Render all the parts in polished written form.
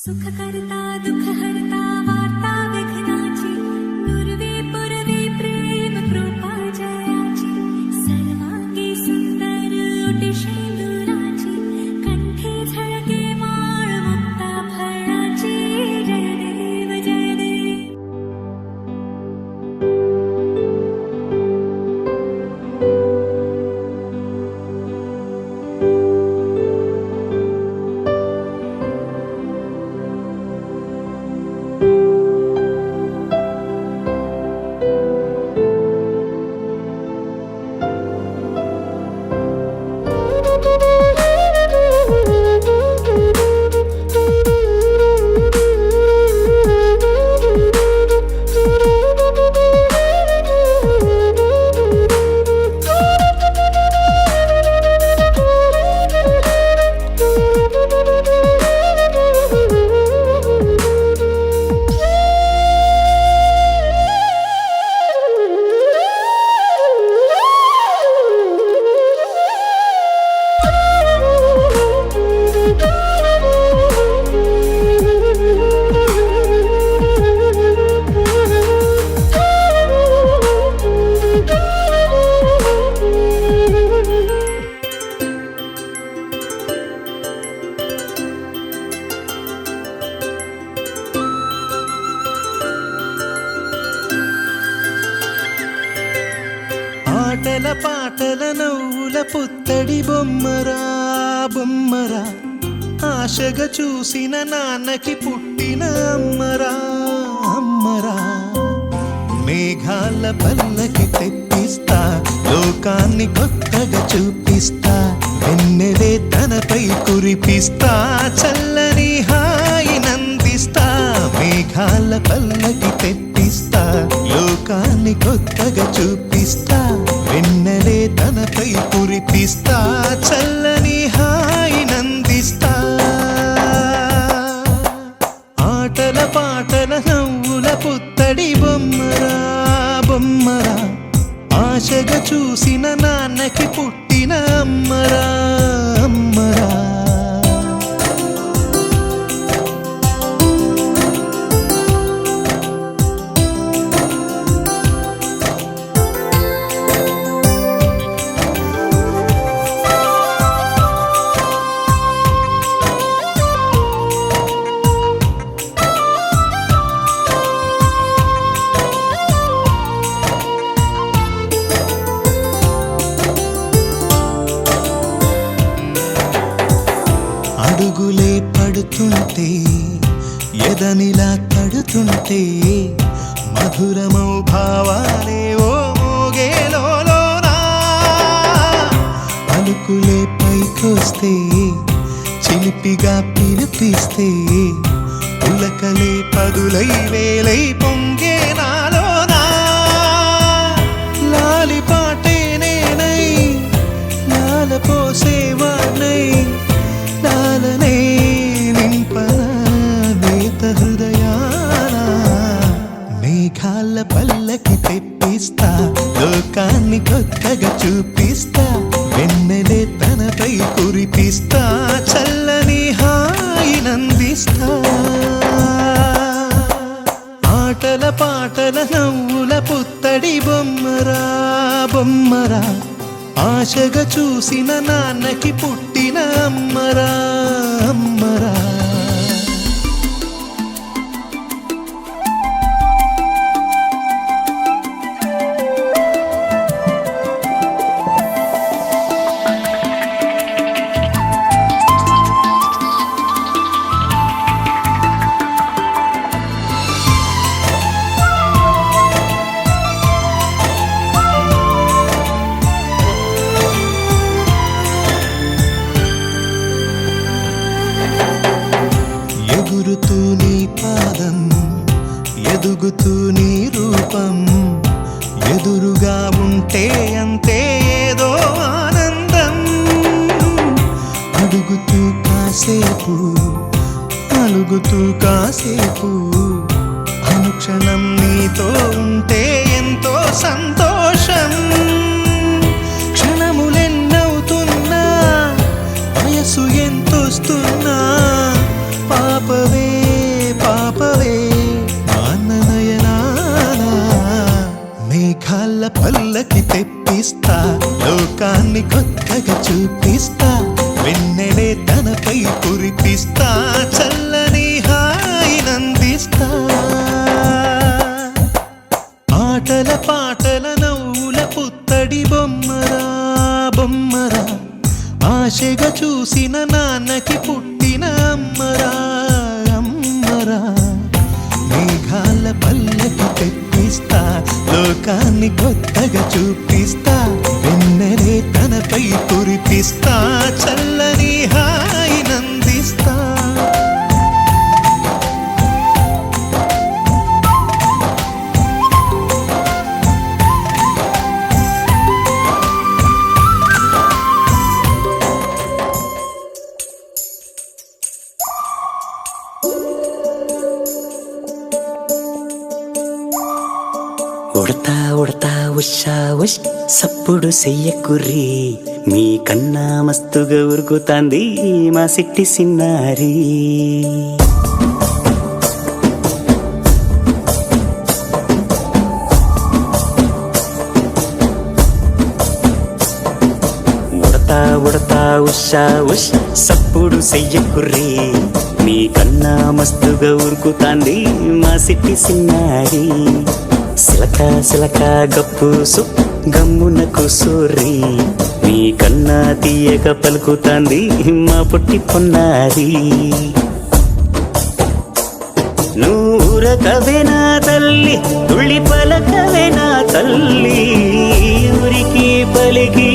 सुखकर्ता दुःखहर्ता वार्ता विघ्नाची पूर्वे पूर्वे प्रेम कृपा जयाची सर्वांगी सुंदर ओटी शेंदुराची कंठी झळके माळ मुक्ता फळाची जय देव जय देव। ఆటల పాటల నవ్వుల పుత్తడి బొమ్మరా బొమ్మరా ఆశగా చూసిన నాన్నకి పుట్టిన అమ్మరా అమ్మరా మేఘాల పల్లకి తెప్పిస్తా లోకాన్ని కొత్తగా చూపిస్తా వెన్నెలే తనపై కురిపిస్తా చల్లని హాయినందిస్తా మేఘాల పల్లకి తెప్పిస్తా లోకాన్ని కొత్తగా చూపిస్తా వెన్నెలే తనపై కురిపిస్తా చల్లని హాయినందిస్తా ఆటల పాటల నవ్వుల పుత్తడి బొమ్మరా బొమ్మరా ఆశగా చూసిన నాన్నకి పుట్టిన అమ్మరా అమ్మరా అడుగులే పడుతుంటే ఎదనిలా తడుతుంటే మధురమౌ భావాలే ఓ మోగేలోనా పలుకులే పైకొస్తే చిలిపిగా పిలిపిస్తే పులకలే పదులై వేలై పొంగే నాలోనా లాలి పాటే నేనై లాల పోసేవాణ్ణై లాలనే నింపన నేత హృదయాన మేఘాల పల్లకి తెప్పిస్తా లోకాన్ని కొత్తగా చూపిస్తా వెన్నెలే తనపై కురిపిస్తా చల్లని హాయినందిస్తా ఆటల పాటల నవ్వుల పుత్తడి బొమ్మరా బొమ్మరా ఆశగా చూసిన నాన్నకి పుట్టిన అమ్మరా అమ్మరా ఎగురుతూ నీ పాదం ఎదుగుతూ నీ రూపం ఎదురుగా ఉంటే అంతే ఏదో ఆనందం అడుగుతూ కాసేపు అలుగుతూ కాసేపు అనుక్షణం నీతో ఉంటే ఎంతో సంతోషం క్షణములెన్నవుతున్నా వయసు ఎంతొస్తున్నా పాప పాపవే పాపవే నాన్ననయనాన మేఘాల పల్లకి తెప్పిస్తా లోకాన్ని కొత్తగా చూపిస్తా వెన్నెలే తనపై కురిపిస్తా చల్లని హాయినందిస్తా ఆటల పాటల నవ్వుల పుత్తడి బొమ్మరా బొమ్మరా ఆశగా చూసిన నాన్నకి పుట్టిన అమ్మరా అమ్మరా మేఘాల పల్లకి తెప్పిస్తా లోకాన్ని కొత్తగా చూపిస్తా వెన్నెలే తనపై కురిపిస్తా చల్లని హాయినందిస్తా ఉడతా ఉడతా ఉషా ఉష్ సప్పుడు చెయ్యకుర్రి మీ కన్నా మస్తుగా ఉరుకుతాంది మా సిట్టి సిన్నారి ఉడతా ఉడతా ఉషా ఉష్ సప్పుడు చెయ్యకుర్రి మీ కన్నా మస్తుగా ఉరుకుతాంది మా సిట్టి సిన్నారి సిలక సిలక గప్పుసు గమ్మున కూసూరి నీ కన్నా తీయక పలుకుతాంది మా పుట్టి పొన్నారి నూరకవేనా తల్లి తుళ్ళి పలకవేనా తల్లి ఊరికి పలికి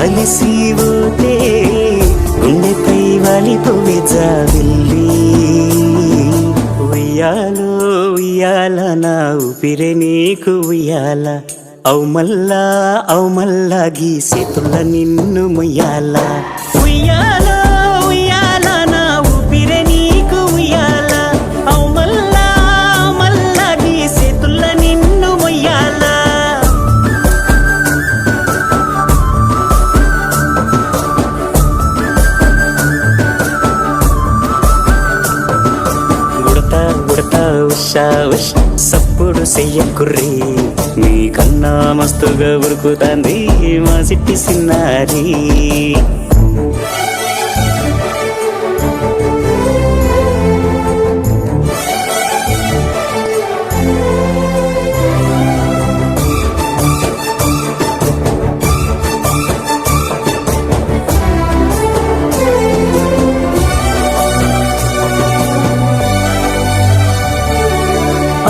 అలిసిపోతే గుండెపై వాలిపోవే జావిల్లి ఉయ్యాలో ఉయ్యాల నా ఊపిరే నీకు ఉయ్యాల అవు మల్లా గీసేతుల నిన్ను ముయ్యాల ఉయ్యాలో ఉయ్యాల నా ఊపిరే నీకు ఉయ్యాల అవు మల్లా గీసేతుల నిన్ను ముయ్యాల ఉషా ఉష్ సప్పుడు చెయ్యకుర్రి మీ కన్నా మస్తుగా ఉరుకుతాంది మా సిట్టి సిన్నారి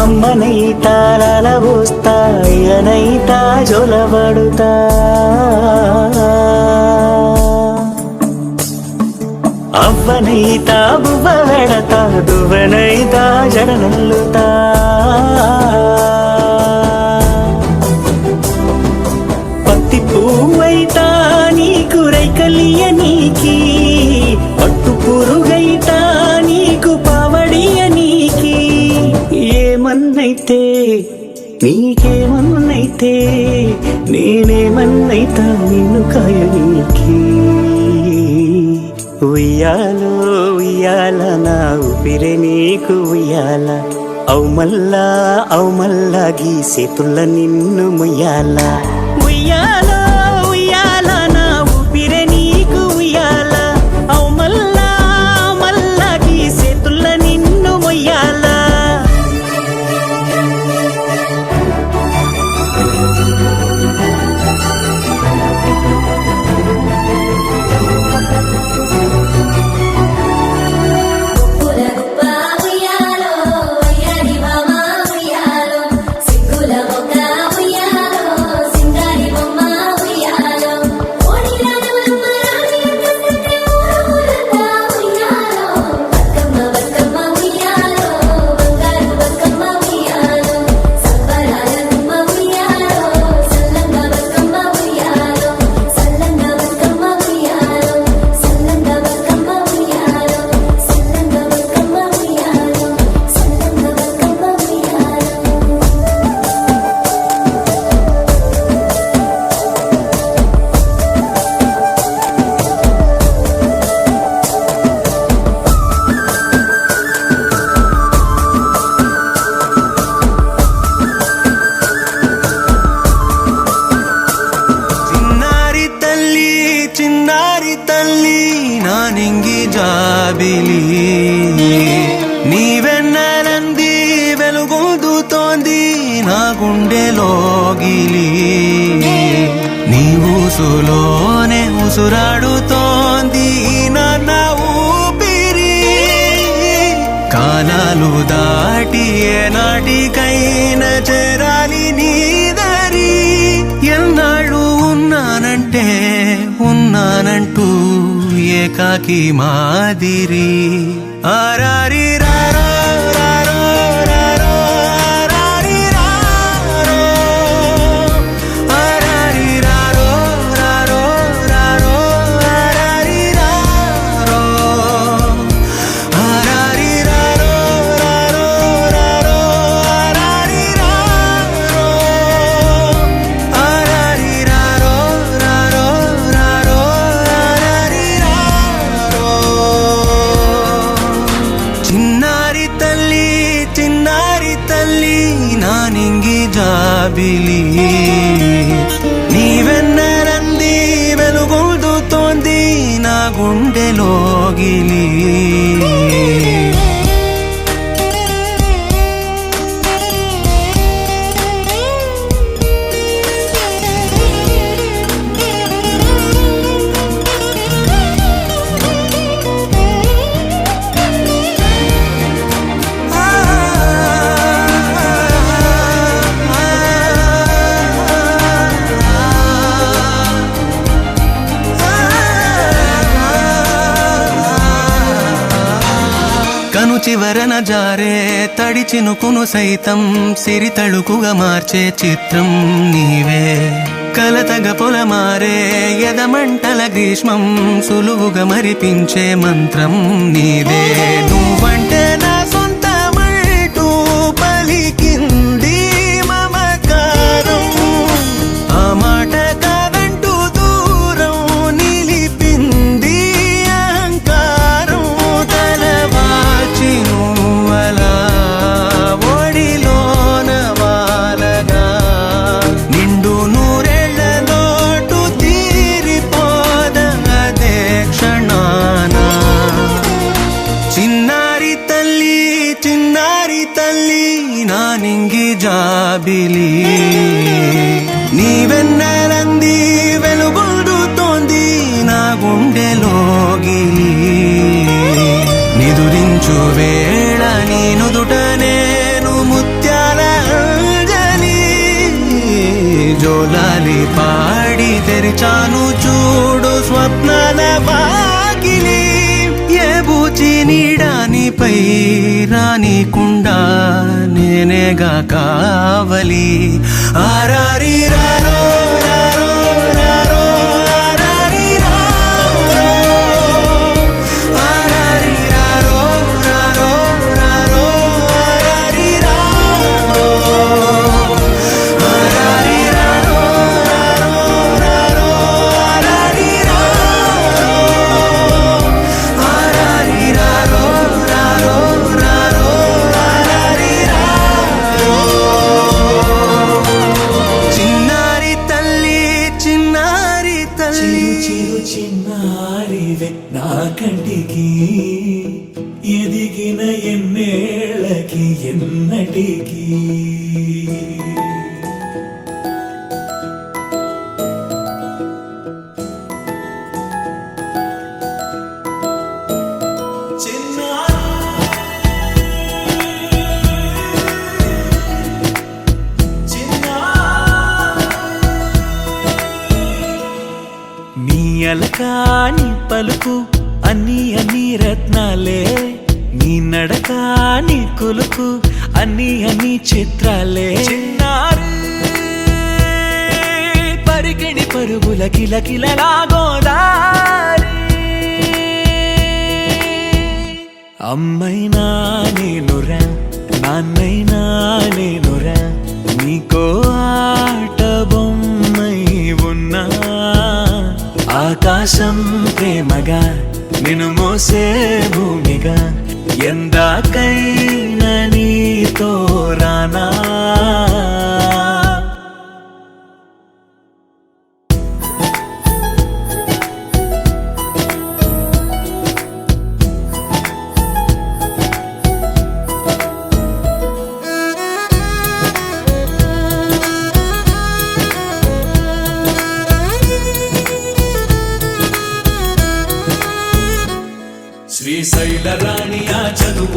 అమ్మనైతా లలబోస్తా అయ్యనైతా జొలబడుతా అవ్వనైతా బువ్వ పెడతా దువ్వనైతా జడనల్లుతా పత్తి పువ్వైతా నీకు రైకలియ నీకి పట్టు పురుగైతా నీకు పావడియ నీకి ఏమన్నైతే నీకేమన్నైతే నేనేమన్నైతా నిన్ను కాయనీకి ఉయ్యాలో ఉయ్యాల నా ఊపిరే నీకు ఉయ్యాల అవు మల్లా గీసేతుల నిన్ను ముయ్యాల ఉయ్యాలో ఉయ్యాల నా ఊపిరే నీకు ఉయ్యాల అవు మల్లా గీసేతుల నిన్ను ముయ్యాల ఉయ్యాలో సింగుల మొక్క ఉయ్యాలో సింగారి బొమ్మ నీవెన్నెలంది వెలుగొందుతోంది నా గుండెలోగిలి నీ ఊసులోనే ఉసురాడుతోంది నా ఊపిరి కాలాలు దాటి ఏనాటికైనా చేరాలి నీ దరి ఎన్నాళ్ళు ఉన్నానంటూ ఏకాకి మాదిరి ఆరారి రారో రారో రారో ఆరారి రారో ఆరారి రారో రారో రారో ఆరారి రారో ఆరారి రారో రారో రారో ఆరారి రారో ఆరారి రారో రారో రారో ఆరారి రారో చిన్నారి తల్లి నా నింగి జాబిలి నీవెన్నెలంది వెలుగొందుతోంది నా గుండెలోగిలి కను చివరన జారే తడి చినుకును సైతం సిరి తళుకుగా మార్చే చిత్రం నీవే కలతగ పొలమారే ఎదమంటల గ్రీష్మం సులువుగా మరిపించే మంత్రం నీదే నువ్వంటే నా సొంతమంటూ పలికింది మమకారం ఆ మాట కాదంటూ దూరం నిలిపింది అహంకారం తలవాచి నువ్వలా ఒడిలోన వాలగా నిండు నూరేళ్ల లోటు తీరిపోదదే క్షణాన చిన్నారి తల్లి నా నింగి జాబిలి నీవెన్నెలంది వెలుగొందుతోంది నా గుండెలోగిలి నిదురించు వేళ నీ నుదుట నేను ముత్యాల అంజలి జోలాలి పాడి తెరిచాను చూడు స్వప్నాల వాకిలి ఏ బూచి నీడానిపై రానికుండా నేనేగా కావలి ఆరారి రారో రారో రారో ఆరారి రారో ఆరారి రారో రారో రారో ఆరారి రారో ఆరారి రారో రారో రారో ఆరారి రారో ఆరారి రారో రారో రారో ఆరారి రారో చిన్నారి తల్లి చిరు చిన్నారివే నా కంటికి ఎదిగిన ఎన్నేళ్ళకి ఎన్నటికి నీ అలకాని పలుకు అన్ని రత్నాలే నీ నడక నీ కులుకు అన్ని చిత్రాలే చిన్నారు పరికిణి పరుగుల కిలకిలలాగోదారి అమ్మైనా నేనురా నాన్నైనా నేనురా నీకో ఆట బొమ్మై ఉన్నా ఆకాశం ప్రేమగా నిన్ను మోసే భూమిగా ఎందాకైనా నీతో రానా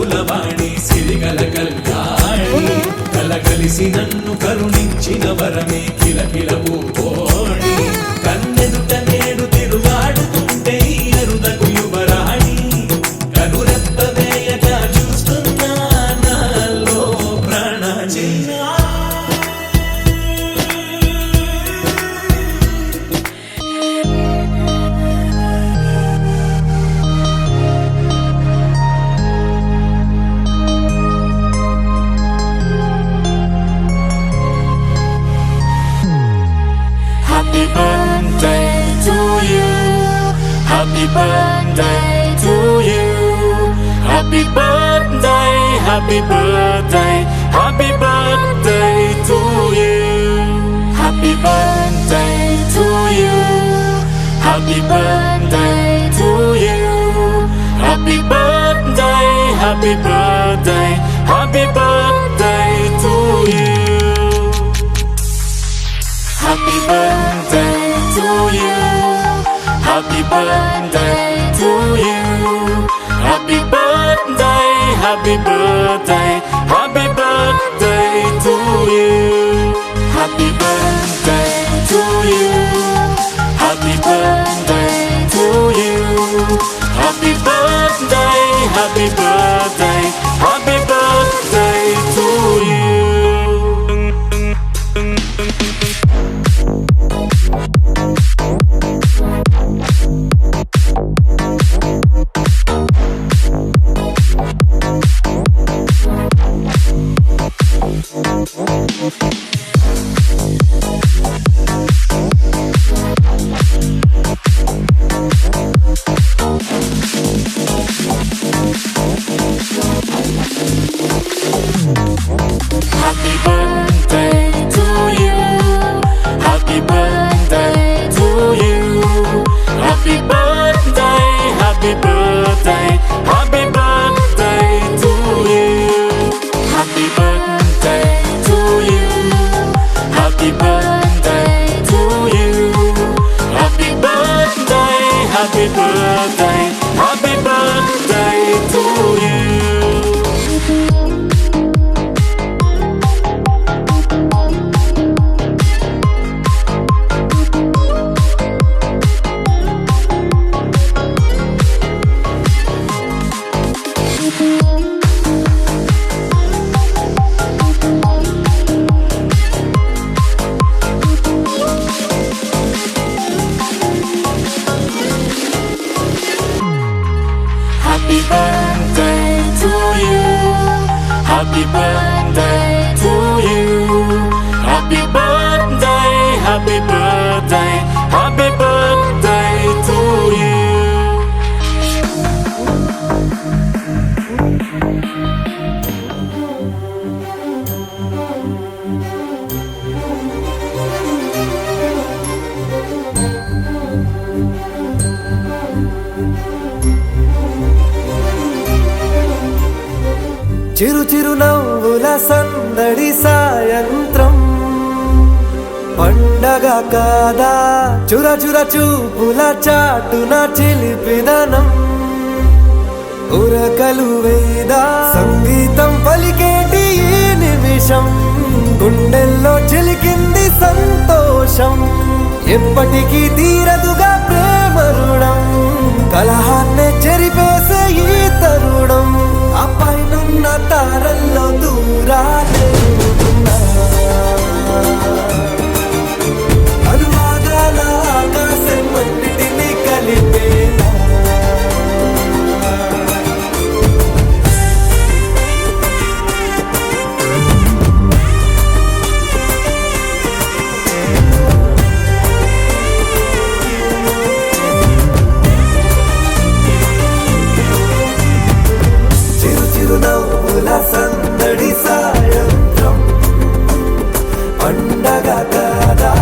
వలపుల వాణి సిరిగల కళ్యాణి కలగలిసి నన్ను కరుణించిన వరమే కిలకిల పూకోణి కన్నెదుట నేడు తిరుగాడుతుంటే ఈ అరుదకు యువరాణి కనురెప్ప వేయక చూస్తున్నా నాలో ప్రాణ చిన్నా Happy birthday to you. Happy birthday to you. Happy birthday, happy birthday, happy birthday to you. Happy birthday to you. Happy birthday to you. Happy birthday, happy birthday, happy birthday to you. Happy birthday to you. Happy birthday to you. Happy birthday, happy birthday, happy birthday to you. Happy birthday to you. Happy birthday to you. Happy birthday, happy birthday, happy birthday to you. Happy birthday to you. Happy birthday to you. Happy birthday, happy birthday, happy birthday to you. Happy birthday to you. Happy birthday to you. Happy birthday, happy birthday, happy birthday to you. Happy birthday to you. Happy birthday to you. Happy birthday, happy birthday, happy birthday to you. చిరు చిరు నవ్వుల సందడి సాయంత్రం పండగ కాదా చుర చుర చూపుల చాటున చిలిపిదనం ఉరకలు వేదా సంగీతం పలికేటి ఈ నిమిషం గుండెల్లో చిలికింది సంతోషం ఎప్పటికీ తీరదుగా ప్రేమ రుణం కలహాన్నే చెరిపేసే ఈ తరుణం ఆ పైనున్న తారల్లో దూరాలే ఉన్నా. అనువాదాల ఆకాశం అన్నిటినీ కలిపేనా చిరు చిరు నవ్వుల సందడి సాయంత్రం పండగ కాదా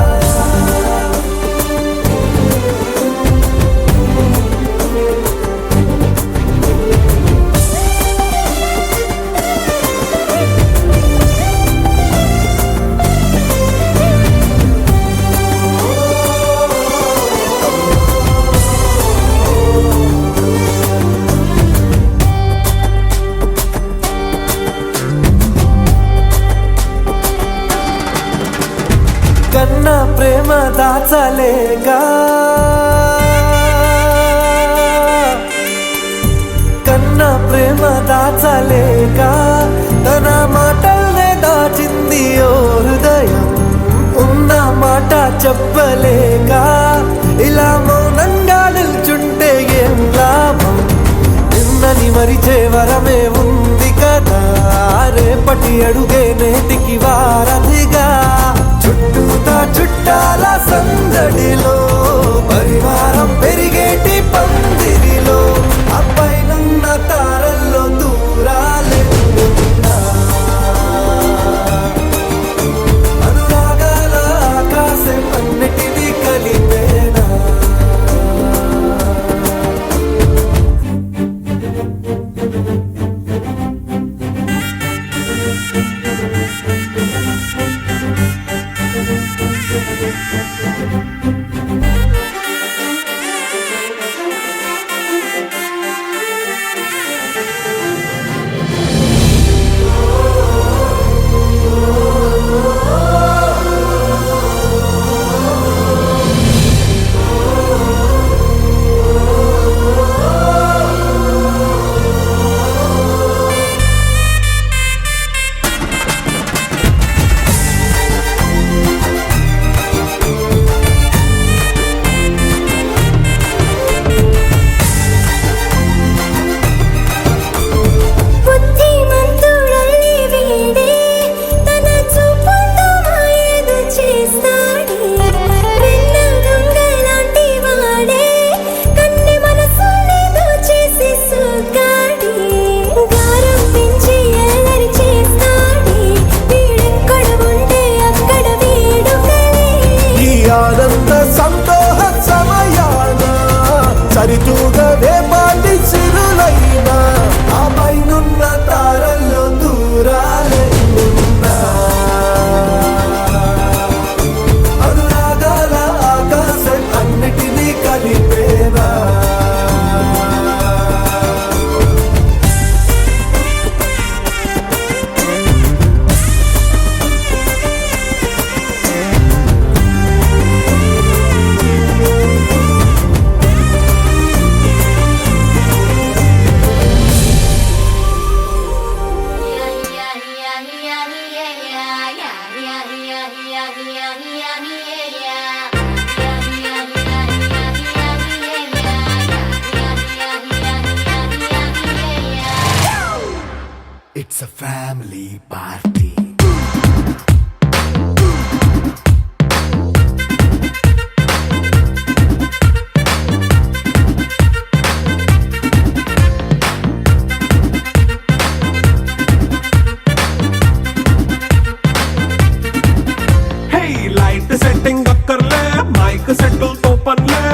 దాచలేక కన్నా ప్రేమ దాచలేక తన మాటల్నే దాచింది ఓ హృదయం ఉన్న మాట చెప్పలేక ఇలా మౌనంగా నిల్చుంటే ఏం లాభం నిన్నని మరిచే వరమే ఉంది కదా రేపటి అడుగే నేటికి వారధిగా చుట్టూతా చుట్టాల సందడిలో పరివారం పెరిగేటి పందిరిలో అబ్బాయినున్న తారల్లో దూరాలే ఉన్నా. అనురాగాల ఆకాశం అన్నిటినీ కలిపేనా బుద్ధిమంతుడల్లి వీడే తన చూపుతో మాయేదో చేస్తాడే వెన్న దొంగలాంటి వాడే కన్నె మనసునేదో చేసి సోకాడే గారం పెంచి అల్లరి చేస్తాడే వీడెక్కడ ఉంటే అక్కడ వేడుకలే ఈ ఆనంద సంతోష సమయాన సరితూగవే పాటి సిరులైనా ఆ పైనున్న తారల్లో దూరాలే ఉన్నా. అనురాగాల ఆకాశం అన్నిటినీ కలిపేనా It's a family party. Hey light setting అక్కర్లే మైక్ సెట్టు తో పనులే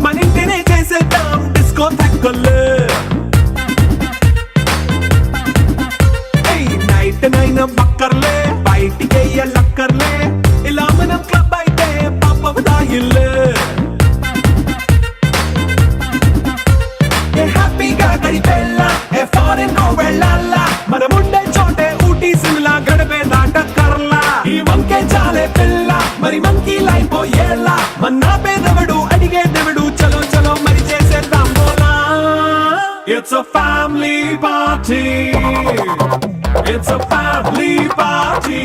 మన ఇంటినే చేసేద్దాం డిస్కో థెక్కలే నైట్ నైన్ బక్కర్లే బయటికి లక్కర్లే ఇలా మనం క్లబ్ అయితే పాప దాయిల్లే హ్యాపీగా గడిపెళ్ళ ఏ ఫారెన్ నో వెళ్ళాల మన ఉండే చోటే ఊటీ సిమ్లా గడిపే దాటక్కర్లా ఈ వంకే చాలే పిల్ల మరి మంకీ లైఫ్ ఏళ్ళ మన పేదవడు అడిగే దేవుడు చలో చలో మరి చేసేద్దాం బోలా it's a family party. It's a family party.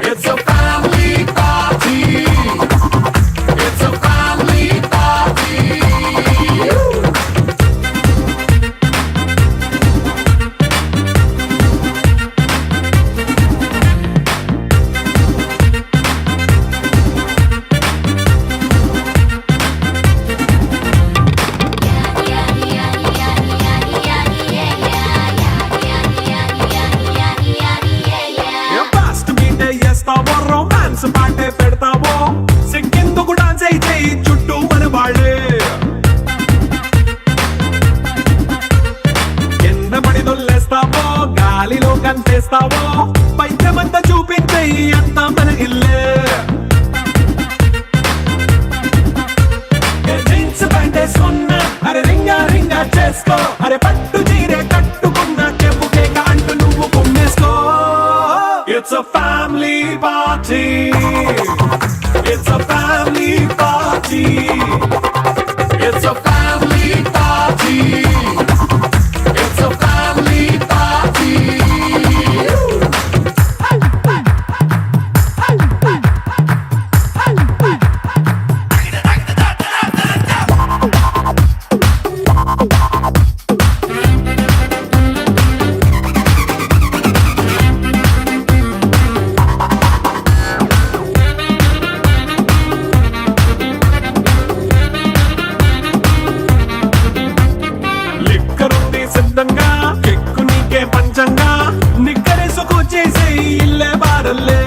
It's a family party. It's a family party. Fast beat చేస్తావో రొమాన్స్ పాటే పెడతావో సిక్కిందుకు డాన్స్ అయితే చుట్టూ మన వాళ్ళే కింద పడి దొల్లేస్తావో గాలిలో కంటేస్తావో పైద్యమంతా చూపించే అంతా మన ఇల్లే జీన్స్ ప్యాంట్ వేసుకున్నా అరే రింగా రింగా చేసుకో అరే పట్టు చీరే కట్టుకున్నా చెప్పు కేక అంటూ నువ్వు కుమ్మేసుకో. It's a family party. It's a family It's a family party. It's a family party. లిక్కరుంది సిద్ధంగా కెక్కు నీకే పంచంగా నిక్కరేసుకు చేసే ఇల్లే బారల్లే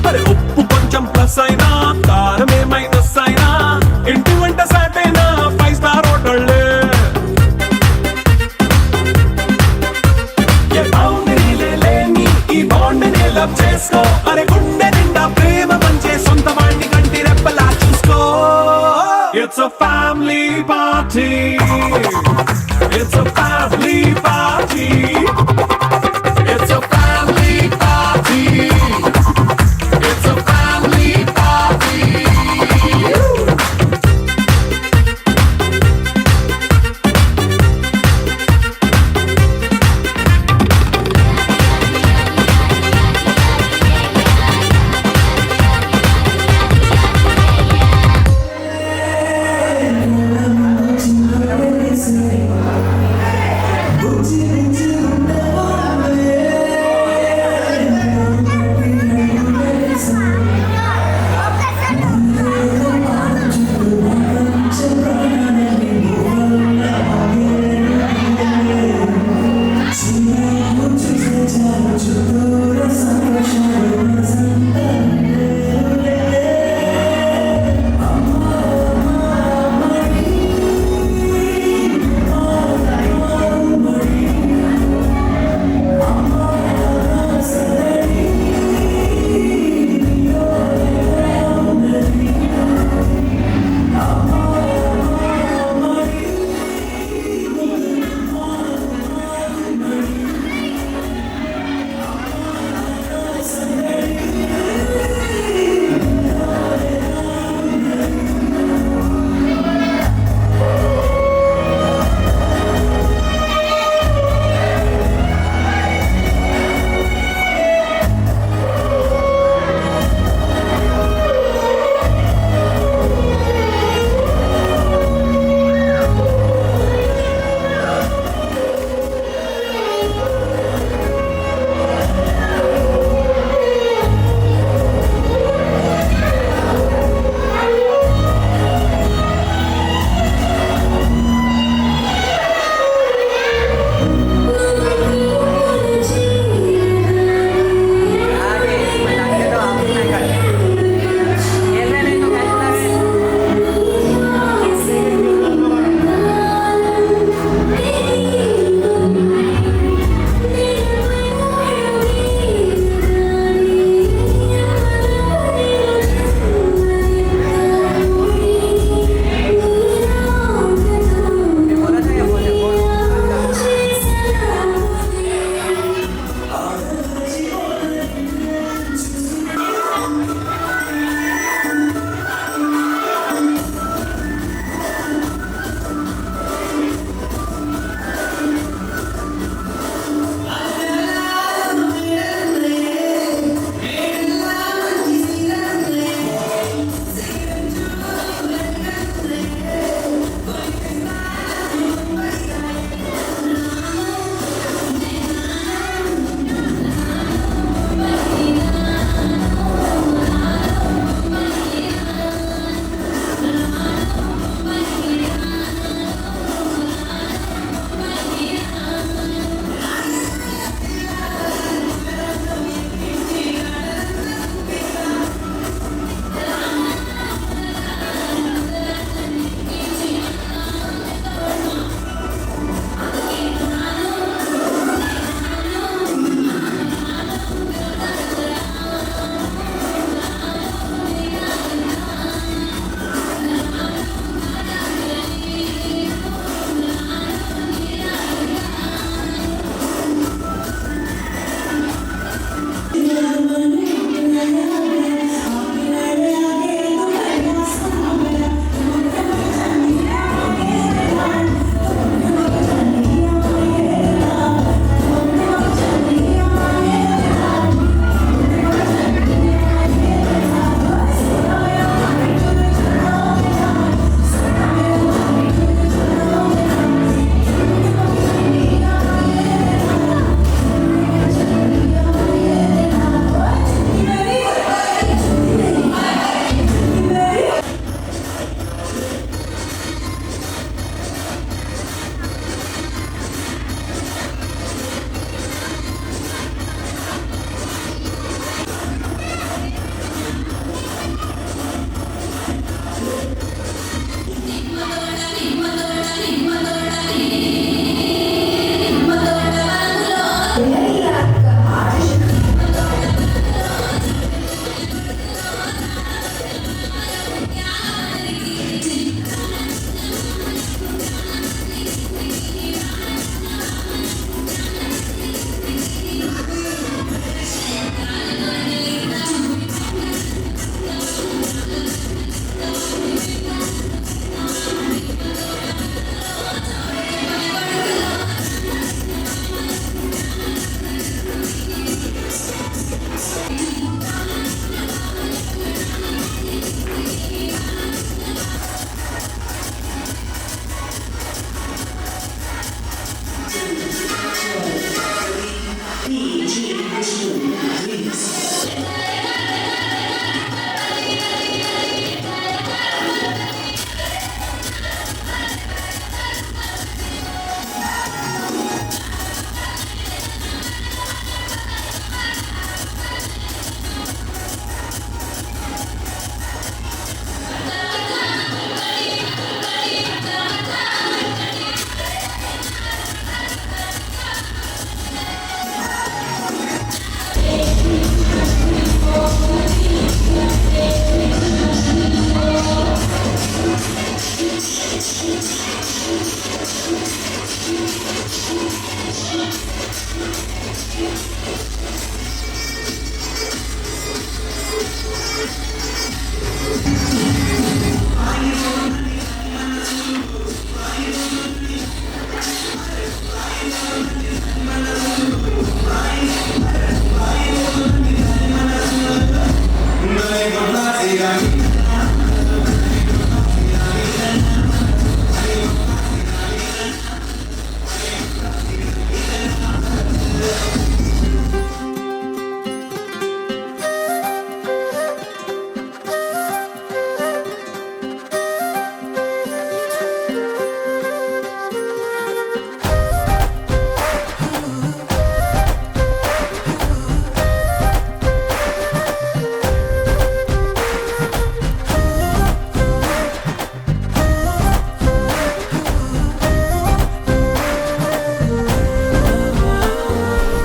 అరే ఉప్పు కొంచెం ప్లస్ అయినా కారమే మైనస్ అయినా ఇంటి వంట సాటైనా 5 స్టార్ హోటళ్ళే ఏ బౌండరీలే లేని ఈ బాండ్ని లవ్ చేసుకో అరే గుండె నిండా ప్రేమ పంచే సొంత వాణ్ణి కంటి రెప్పలా చూసుకో It's a family party. It's a family party. It's a family party. It's a family party.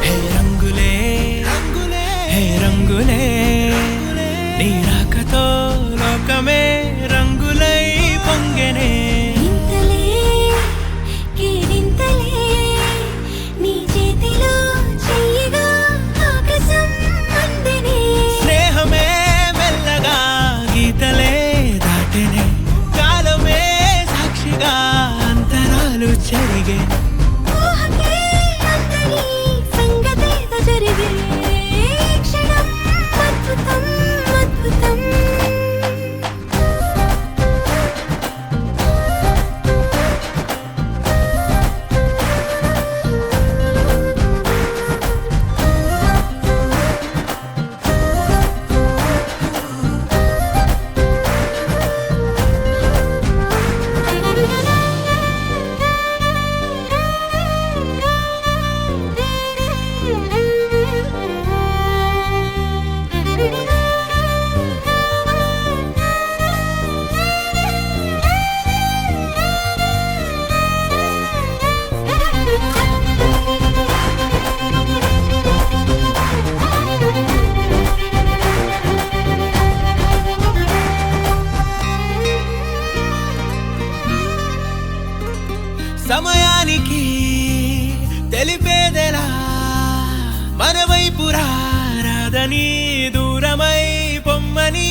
హే రంగులే హే రంగులే నీ రాకతో లోకమే రంగులై పొంగెనే ఇంతలే కేరింతలే నీ చేతిలో చెయ్యగా ఆకాశం అందెనే స్నేహమే మెల్లగా గీతలే దాటెనే కాలమే సాక్షిగా అంతరాలు చెరిగే ఊహకే అందని సంగతేదో జరిగే క్షణం అద్భుతం అద్భుతం సమయానికి తెలిపేదెలా మన వైపు రాదని దూరమై పొమ్మని